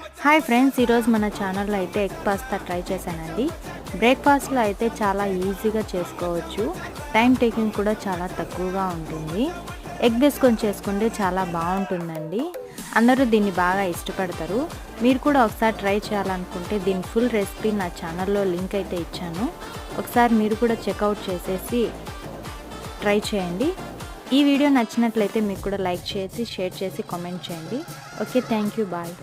Hi friends, ఈరోజు మన ఛానల్లో అయితే ఎగ్ పాస్తా ట్రై చేశానండి. బ్రేక్ఫాస్ట్లో అయితే చాలా ఈజీగా చేసుకోవచ్చు. టైం టేకింగ్ కూడా చాలా తక్కువగా ఉంటుంది. ఎగ్ వేసుకొని చేసుకుంటే చాలా బాగుంటుందండి. అందరూ దీన్ని బాగా ఇష్టపడతారు. మీరు కూడా ఒకసారి ట్రై చేయాలనుకుంటే దీని ఫుల్ రెసిపీ నా ఛానల్లో లింక్ అయితే ఇచ్చాను. ఒకసారి మీరు కూడా చెక్అవుట్ చేసేసి ట్రై చేయండి. ఈ వీడియో నచ్చినట్లయితే మీకు కూడా లైక్ చేసి షేర్ చేసి కామెంట్ చేయండి. Okay, thank you, bye.